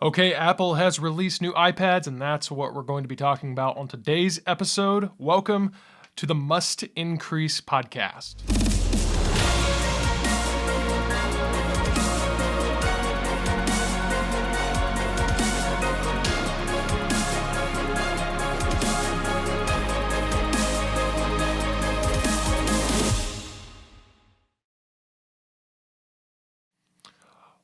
Okay, Apple has released new iPads, and that's what we're going to be talking about on today's episode. Welcome to the Must Increase podcast.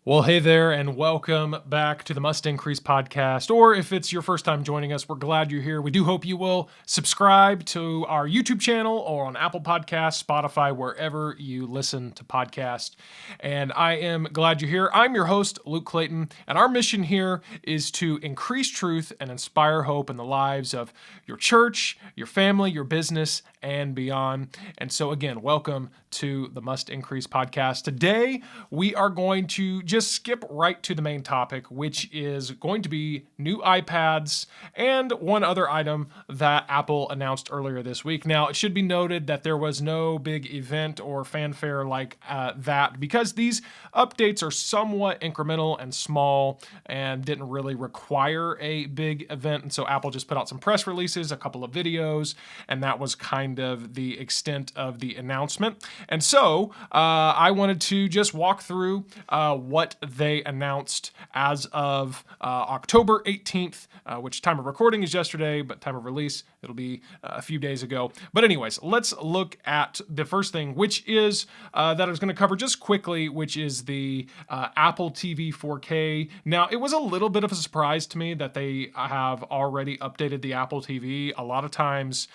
Well, hey there, and welcome back to the Must Increase podcast. Or if it's your first time joining us, we're glad you're here. We do hope you will subscribe to our YouTube channel or on Apple Podcasts, Spotify, wherever you listen to podcasts. And I am glad you're here. I'm your host, Luke Clayton, and our mission here is to increase truth and inspire hope in the lives of your church, your family, your business, and beyond. And so, again, welcome to the Must Increase podcast. Today, we are going to just skip right to the main topic, which is going to be new iPads and one other item that Apple announced earlier this week. Now, it should be noted that there was no big event or fanfare like that because these updates are somewhat incremental and small and didn't really require a big event. And so Apple just put out some press releases, a couple of videos, and that was kind of the extent of the announcement. And so I wanted to just walk through what they announced as of October 18th, which time of recording is yesterday, but time of release, it'll be a few days ago. But anyways, let's look at the first thing, which is that I was going to cover just quickly, which is the Apple TV 4K. Now, it was a little bit of a surprise to me that they have already updated the Apple TV. A lot of times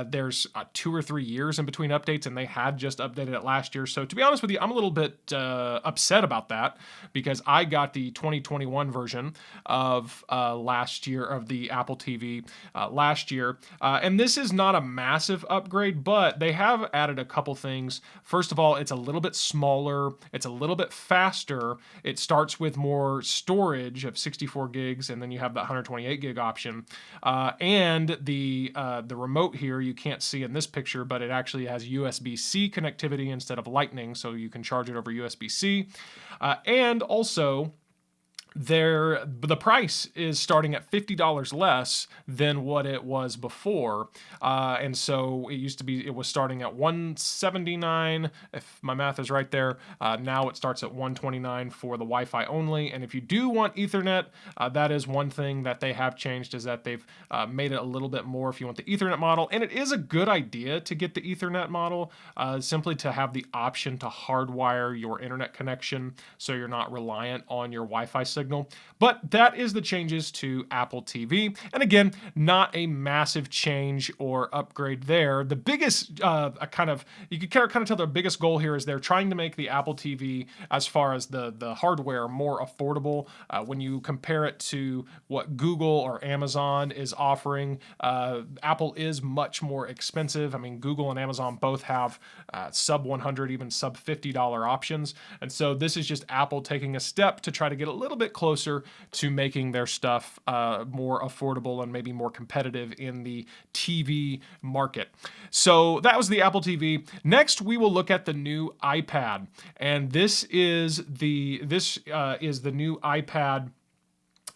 there's 2 or 3 years in between updates, and they had just updated it last year. So to be honest with you, I'm a little bit upset about that because I got the 2021 version of last year of the Apple TV last year. And this is not a massive upgrade, but they have added a couple things. First of all, it's a little bit smaller. It's a little bit faster. It starts with more storage of 64 gigs, and then you have the 128 gig option. And the remote here, you can't see in this picture, but it actually has USB-C connectivity instead of Lightning, so you can charge it over USB-C. And also, the price is starting at $50 less than what it was before, and so it was starting at $179, if my math is right there. Now it starts at $129 for the Wi-Fi only, and if you do want Ethernet, that is one thing that they have changed, is that they've made it a little bit more if you want the Ethernet model, and it is a good idea to get the Ethernet model, simply to have the option to hardwire your internet connection so you're not reliant on your Wi-Fi signal. But that is the changes to Apple TV. And again, not a massive change or upgrade there. The biggest you can kind of tell the biggest goal here is they're trying to make the Apple TV, as far as the hardware, more affordable. When you compare it to what Google or Amazon is offering, Apple is much more expensive. I mean, Google and Amazon both have sub $100, even sub $50 options. And so this is just Apple taking a step to try to get a little bit closer to making their stuff more affordable and maybe more competitive in the TV market. So that was the Apple TV. Next, we will look at the new iPad, and this is the new iPad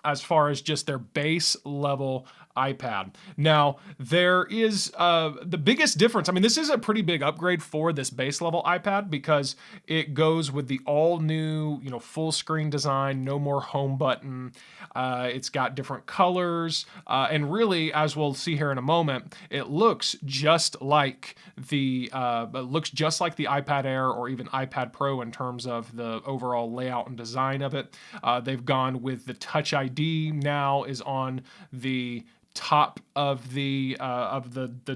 as far as just their base level iPad. Now, there is the biggest difference. I mean, this is a pretty big upgrade for this base level iPad because it goes with the all new, full screen design, no more home button. It's got different colors, and really, as we'll see here in a moment, it looks just like the iPad Air or even iPad Pro in terms of the overall layout and design of it. They've gone with the Touch ID now is on the top of the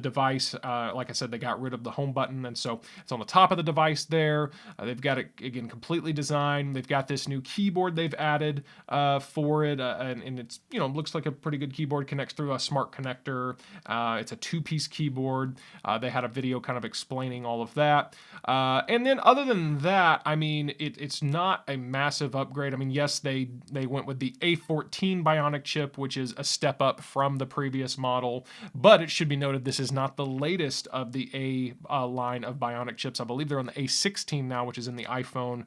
device. Like I said, they got rid of the home button, and so it's on the top of the device there. They've got it again completely designed. They've got this new keyboard they've added for it, and it's looks like a pretty good keyboard. Connects through a smart connector. It's a 2-piece keyboard. They had a video kind of explaining all of that, and then other than that, I mean, it's not a massive upgrade. I mean, yes, they went with the A14 Bionic chip, which is a step up from the previous model, but it should be noted this is not the latest of the A line of Bionic chips. I believe they're on the A16 now, which is in the iPhone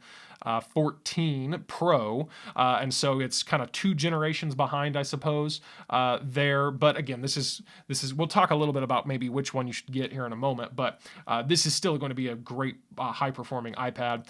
14 Pro, and so it's kind of 2 generations behind, I suppose, there. But again, this is we'll talk a little bit about maybe which one you should get here in a moment, but this is still going to be a great high performing iPad.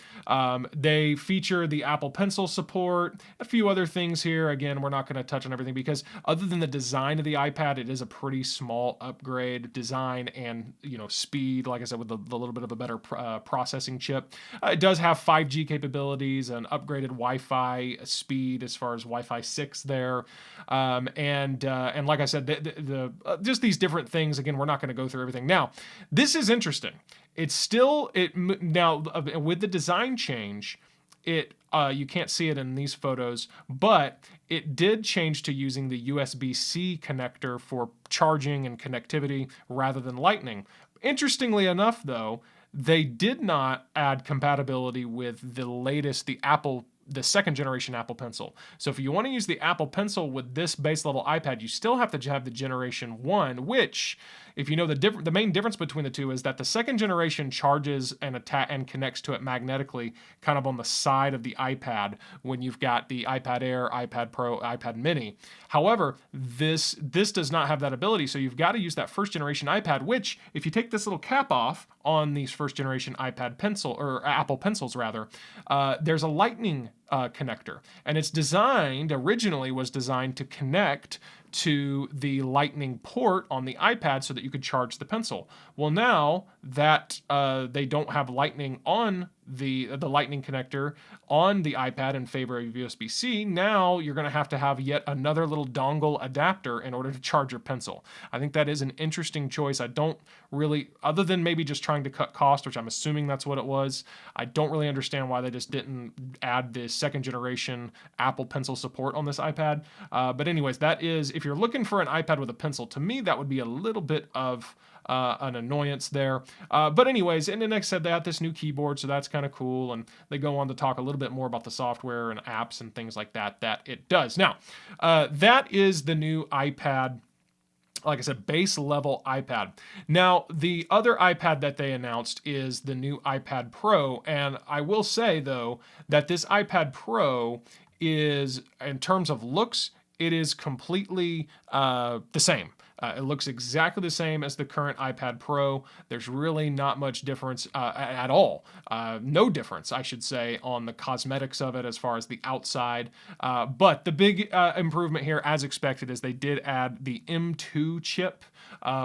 They feature the Apple Pencil support, a few other things here. Again, we're not going to touch on everything because other than the design of the iPad, it is a pretty small upgrade design and speed. Like I said, with the little bit of a better processing chip, it does have 5G capabilities and upgraded Wi-Fi speed as far as Wi-Fi 6 there, and like I said, the just these different things. Again, we're not going to go through everything. Now, this is interesting. It's still now with the design change. You can't see it in these photos, but it did change to using the USB-C connector for charging and connectivity rather than Lightning. Interestingly enough, though, they did not add compatibility with the second generation Apple Pencil. So if you want to use the Apple Pencil with this base level iPad, you still have to have the Generation 1, which, if you know the main difference between the two is that the second generation charges and connects to it magnetically kind of on the side of the iPad when you've got the iPad Air, iPad Pro, iPad Mini. However, this does not have that ability, so you've got to use that first generation iPad, which, if you take this little cap off on these first generation iPad Pencil, or Apple Pencils rather, there's a Lightning connector, and it's originally was designed to connect to the Lightning port on the iPad so that you could charge the pencil. Well, now that they don't have Lightning on the Lightning connector on the iPad in favor of USB-C, now you're going to have yet another little dongle adapter in order to charge your pencil. I think that is an interesting choice. I don't really, other than maybe just trying to cut cost, which I'm assuming that's what it was, I don't really understand why they just didn't add the second generation Apple Pencil support on this iPad. But anyways, that is, if you're looking for an iPad with a pencil, to me that would be a little bit of an annoyance there. But anyways, and then I said they have this new keyboard, so that's kind of cool. And they go on to talk a little bit more about the software and apps and things like that it does. Now, that is the new iPad. Like I said, base level iPad. Now, the other iPad that they announced is the new iPad Pro. And I will say, though, that this iPad Pro is, in terms of looks, it is completely the same. It looks exactly the same as the current iPad Pro. There's really not much difference at all. No difference, I should say, on the cosmetics of it as far as the outside. But the big improvement here, as expected, is they did add the M2 chip,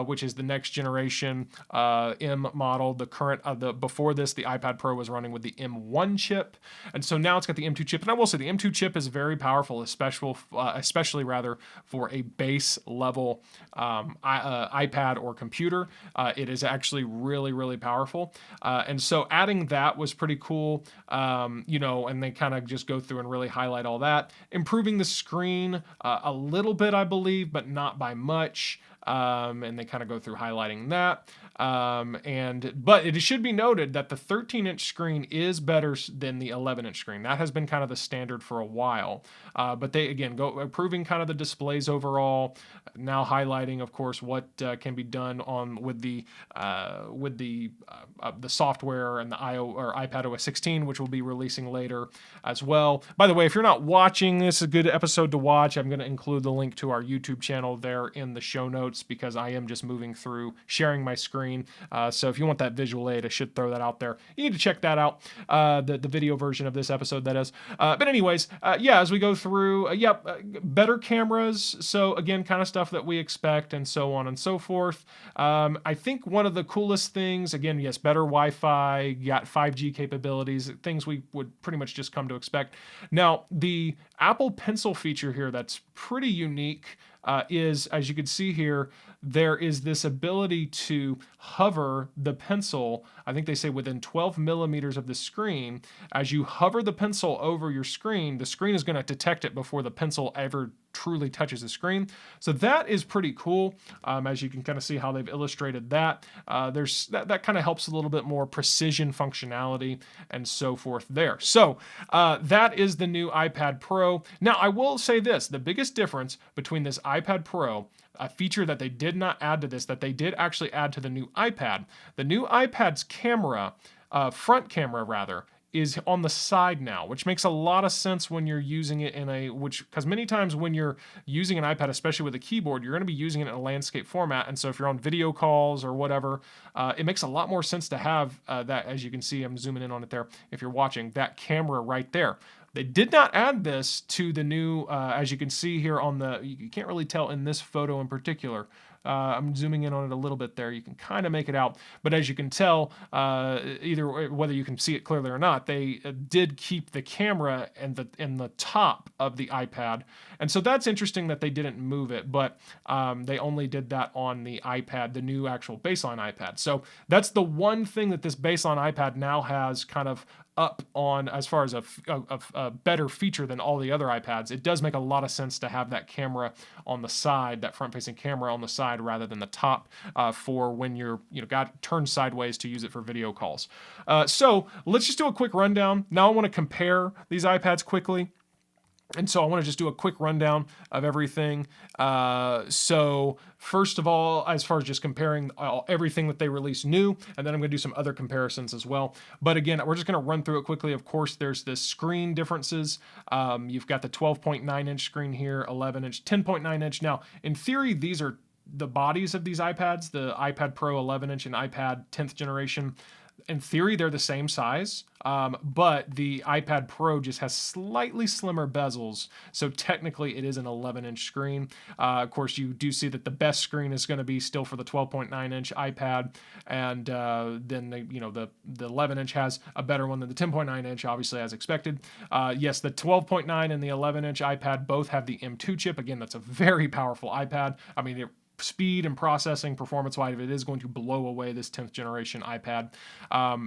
which is the next generation M model. The current, before this, the iPad Pro was running with the M1 chip, and so now it's got the M2 chip. And I will say the M2 chip is very powerful, especially rather for a base level iPad or computer. It is actually really, really powerful. And so adding that was pretty cool, and they kind of just go through and really highlight all that. Improving the screen a little bit, I believe, but not by much. And they kind of go through highlighting that. But it should be noted that the 13-inch screen is better than the 11-inch screen. That has been kind of the standard for a while. But they, again, go improving kind of the displays overall, now highlighting, of course, what can be done with the software and the iPad OS 16, which will be releasing later as well. By the way, if you're not watching this, a good episode to watch. I'm going to include the link to our YouTube channel there in the show notes, because I am just moving through sharing my screen. So if you want that visual aid, I should throw that out there. You need to check that out, the video version of this episode, that is. But anyways, as we go through, better cameras. So again, kind of stuff that we expect, and so on and so forth. I think one of the coolest things, again, yes, better Wi-Fi, got 5G capabilities, things we would pretty much just come to expect. Now, the Apple Pencil feature here that's pretty unique is, as you can see here, there is this ability to hover the pencil, I think they say within 12 millimeters of the screen. As you hover the pencil over your screen, the screen is going to detect it before the pencil ever truly touches the screen. So that is pretty cool. As you can kind of see how they've illustrated that. There's that kind of helps a little bit more precision functionality and so forth there. So that is the new iPad Pro. Now, I will say this, the biggest difference between this iPad Pro, a feature that they did not add to this, that they did actually add to the new iPad. The new iPad's camera, front camera rather, is on the side now, which makes a lot of sense when you're using it because many times when you're using an iPad, especially with a keyboard, you're going to be using it in a landscape format. And so if you're on video calls or whatever, it makes a lot more sense to have that, as you can see, I'm zooming in on it there. If you're watching, that camera right there. They did not add this to the new, as you can see here you can't really tell in this photo in particular. I'm zooming in on it a little bit there. You can kind of make it out, but as you can tell, whether you can see it clearly or not, they did keep the camera in the top of the iPad, and so that's interesting that they didn't move it, but they only did that on the iPad, the new actual baseline iPad. So that's the one thing that this baseline iPad now has kind of up on as far as a better feature than all the other iPads. It does make a lot of sense to have that camera on the side, that front-facing camera on the side rather than the top, for when you're got turned sideways to use it for video calls. So let's just do a quick rundown. Now I want to compare these iPads quickly. And so I want to just do a quick rundown of everything. So first of all, as far as just comparing everything that they released new, and then I'm going to do some other comparisons as well. But again, we're just going to run through it quickly. Of course, there's the screen differences. You've got the 12.9 inch screen here, 11 inch, 10.9 inch. Now, in theory, these are the bodies of these iPads, the iPad Pro 11 inch and iPad 10th generation. In theory, they're the same size, but the iPad Pro just has slightly slimmer bezels, so technically it is an 11-inch screen. Of course, you do see that the best screen is going to be still for the 12.9-inch iPad, and then the 11-inch has a better one than the 10.9-inch, obviously, as expected. Yes, the 12.9 and the 11-inch iPad both have the M2 chip. Again, that's a very powerful iPad. I mean, speed and processing performance-wise, it is going to blow away this 10th generation iPad.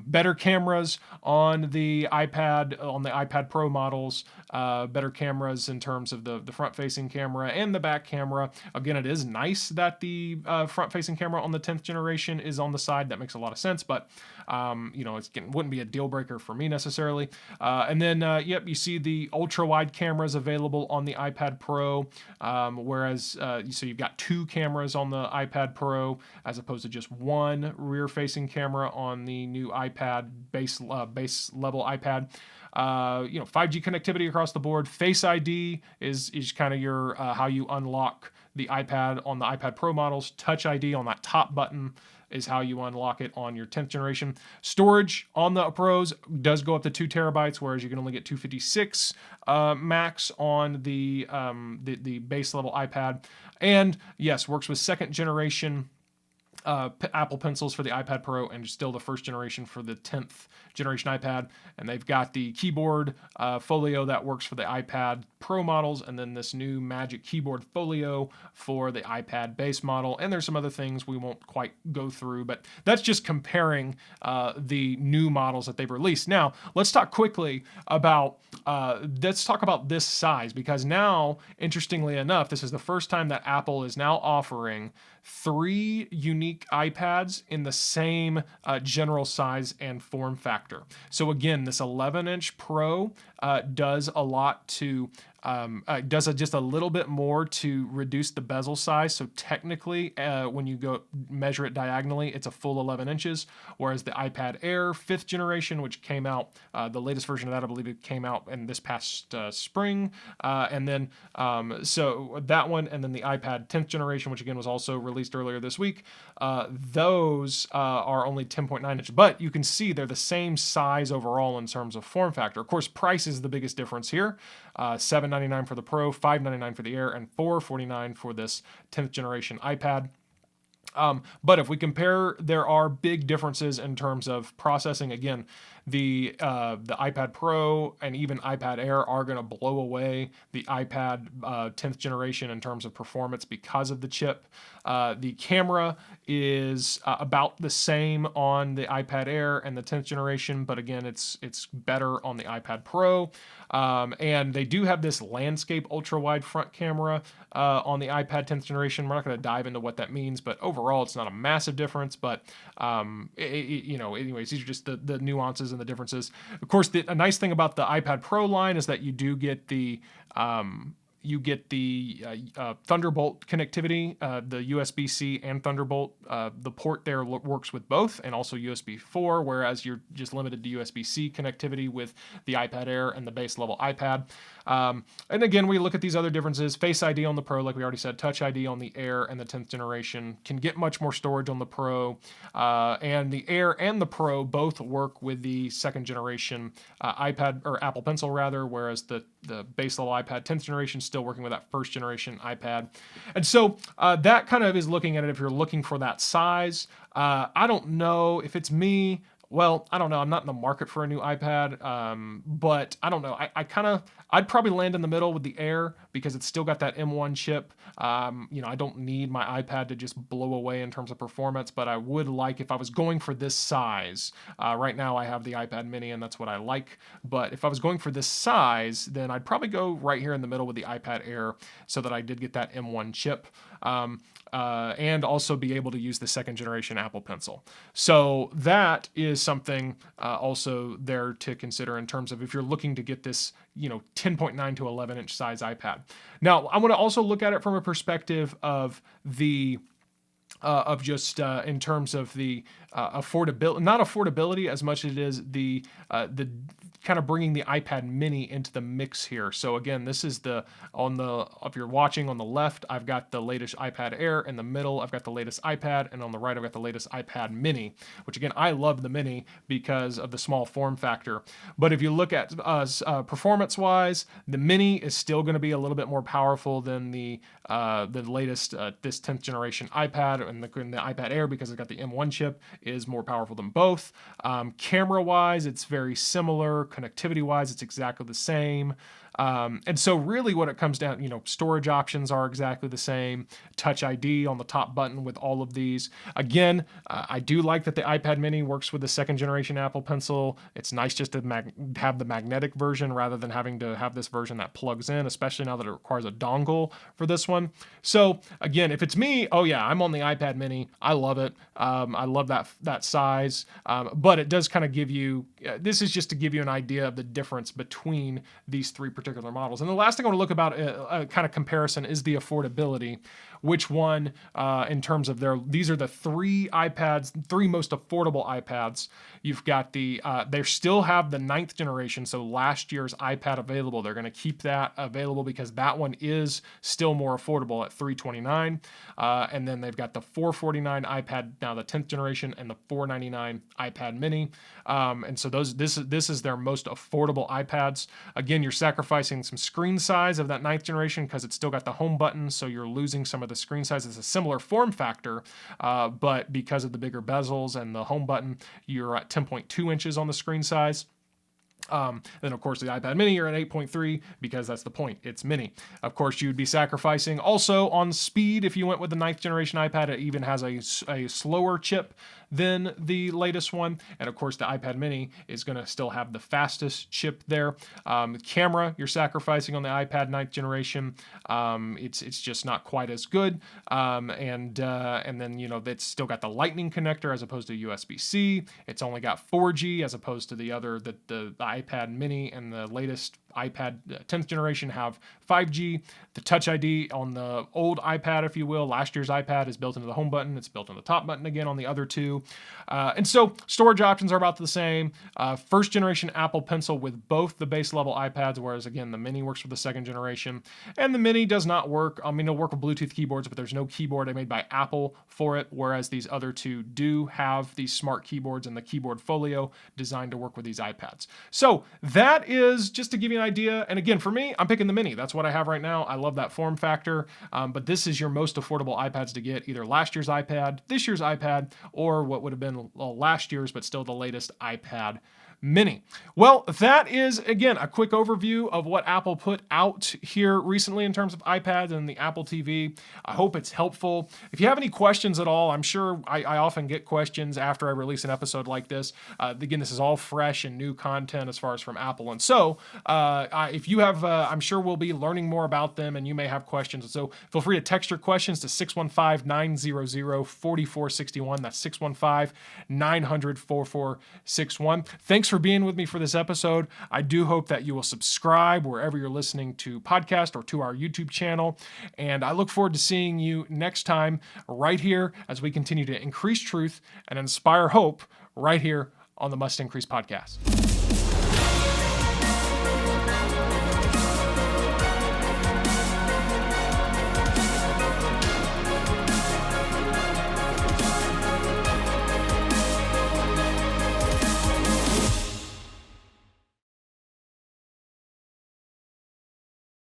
Better cameras on the iPad Pro models, better cameras in terms of the front-facing camera and the back camera. Again, it is nice that the front-facing camera on the 10th generation is on the side. That makes a lot of sense, but it wouldn't be a deal breaker for me necessarily. And then, you see the ultra-wide cameras available on the iPad Pro, whereas so you've got two cameras on the iPad Pro as opposed to just one rear-facing camera on the new iPad base level iPad. 5G connectivity across the board. Face ID is kind of your how you unlock the iPad on the iPad Pro models. Touch ID on that top button is how you unlock it on your 10th generation. Storage on the Pros does go up to 2 terabytes, whereas you can only get 256 max on the base level iPad. And yes, works with 2nd generation Apple Pencils for the iPad Pro, and still the 1st generation for the 10th generation iPad. And they've got the keyboard folio that works for the iPad Pro models, and then this new Magic Keyboard folio for the iPad base model. And there's some other things we won't quite go through, but that's just comparing the new models that they've released. Now, let's talk quickly about this size, because now, interestingly enough, this is the first time that Apple is now offering 3 unique iPads in the same general size and form factor. So again, this 11-inch Pro does a lot to does just a little bit more to reduce the bezel size. So technically, when you go measure it diagonally, it's a full 11 inches, whereas the iPad Air 5th generation, which came out, the latest version of that, I believe it came out in this past spring, and then so that one, and then the iPad 10th generation, which again was also released earlier this week, those are only 10.9 inches, but you can see they're the same size overall in terms of form factor. Of course, price is the biggest difference here. $799 for the Pro, $599 for the Air, and $449 for this 10th generation iPad. But if we compare, there are big differences in terms of processing. Again, the iPad Pro and even iPad Air are going to blow away the iPad 10th generation in terms of performance because of the chip. The camera is about the same on the iPad Air and the 10th generation, but again, it's better on the iPad Pro. And they do have this landscape ultra-wide front camera on the iPad 10th generation. We're not going to dive into what that means, but overall, it's not a massive difference. But anyways, these are just the nuances and the differences. Of course, a nice thing about the iPad Pro line is that you do get the you get the Thunderbolt connectivity, the USB-C and Thunderbolt. The port there works with both, and also USB 4, whereas you're just limited to USB-C connectivity with the iPad Air and the base level iPad. And again, we look at these other differences. Face ID on the Pro, like we already said, Touch ID on the Air and the 10th generation. Can get much more storage on the Pro. And the Air and the Pro both work with the second generation iPad, or Apple Pencil rather, whereas the base level iPad 10th generation still working with that first generation iPad. And so that kind of is looking at it if you're looking for that size. I don't know if it's me. Well, I don't know. I'm not in the market for a new iPad, but I don't know. I'd probably land in the middle with the Air because it's still got that M1 chip. I don't need my iPad to just blow away in terms of performance, but I would like, if I was going for this size, right now I have the iPad mini and that's what I like. But if I was going for this size, then I'd probably go right here in the middle with the iPad Air so that I did get that M1 chip. And also be able to use the second generation Apple Pencil. So that is something also there to consider in terms of if you're looking to get this, 10.9 to 11 inch size iPad. Now, I want to also look at it from a perspective of the in terms of the affordability, not affordability as much as it is the kind of bringing the iPad mini into the mix here. So again, this is if you're watching on the left, I've got the latest iPad Air. In the middle, I've got the latest iPad. And on the right, I've got the latest iPad mini, which again, I love the mini because of the small form factor. But if you look at performance-wise, the mini is still going to be a little bit more powerful than the latest, this 10th generation iPad, and the iPad Air, because it's got the M1 chip, is more powerful than both. Camera-wise, it's very similar. Connectivity-wise, it's exactly the same. And so really what it comes down, storage options are exactly the same. Touch ID on the top button with all of these. Again, I do like that the iPad mini works with the second generation Apple Pencil. It's nice just to have the magnetic version rather than having to have this version that plugs in, especially now that it requires a dongle for this one. So again, if it's me, oh yeah, I'm on the iPad mini. I love it. I love that size. But it does kind of give you, this is just to give you an idea of the difference between these three particular models. And the last thing I want to look about a kind of comparison is the affordability. Which one, in terms of these are the three most affordable iPads. You've got they still have the 9th generation, so last year's iPad available. They're going to keep that available because that one is still more affordable at $329. And then they've got the $449 iPad, now the 10th generation, and the $499 iPad mini. And so this is their most affordable iPads. Again, you're sacrificing some screen size of that 9th generation because it's still got the home button, so you're losing some of the screen size. It's a similar form factor, but because of the bigger bezels and the home button, you're at 10.2 inches on the screen size. Then of course the iPad mini, you're at 8.3 because that's the point, it's mini. Of course you'd be sacrificing also on speed if you went with the 9th generation iPad. It even has a slower chip than the latest one, and of course the iPad mini is going to still have the fastest chip there. Camera, you're sacrificing on the iPad 9th generation. It's just not quite as good, and then it's still got the Lightning connector as opposed to USB-C. It's only got 4G as opposed to the iPad mini and the latest iPad 10th generation have 5G. The Touch ID on the old iPad, if you will, last year's iPad, is built into the home button. It's built in the top button again on the other two. And so storage options are about the same. First generation Apple Pencil with both the base level iPads, whereas again, the mini works with the second generation. And the mini does not work. It'll work with Bluetooth keyboards, but there's no keyboard made by Apple for it, whereas these other two do have these smart keyboards and the keyboard folio designed to work with these iPads. So that is just to give you an idea. And again, for me, I'm picking the mini. That's what I have right now. I love that form factor. But this is your most affordable iPads to get, either last year's iPad, this year's iPad, or what would have been last year's, but still the latest iPad mini. Well, that is, again, a quick overview of what Apple put out here recently in terms of iPads and the Apple TV. I hope it's helpful. If you have any questions at all, I'm sure I often get questions after I release an episode like this. Again, this is all fresh and new content as far as from Apple. And so if you have, I'm sure we'll be learning more about them and you may have questions. So feel free to text your questions to 615-900-4461. That's 615-900-4461. Thanks thanks for being with me for this episode. I do hope that you will subscribe wherever you're listening to podcast or to our YouTube channel. And I look forward to seeing you next time right here as we continue to increase truth and inspire hope right here on the Must Increase podcast.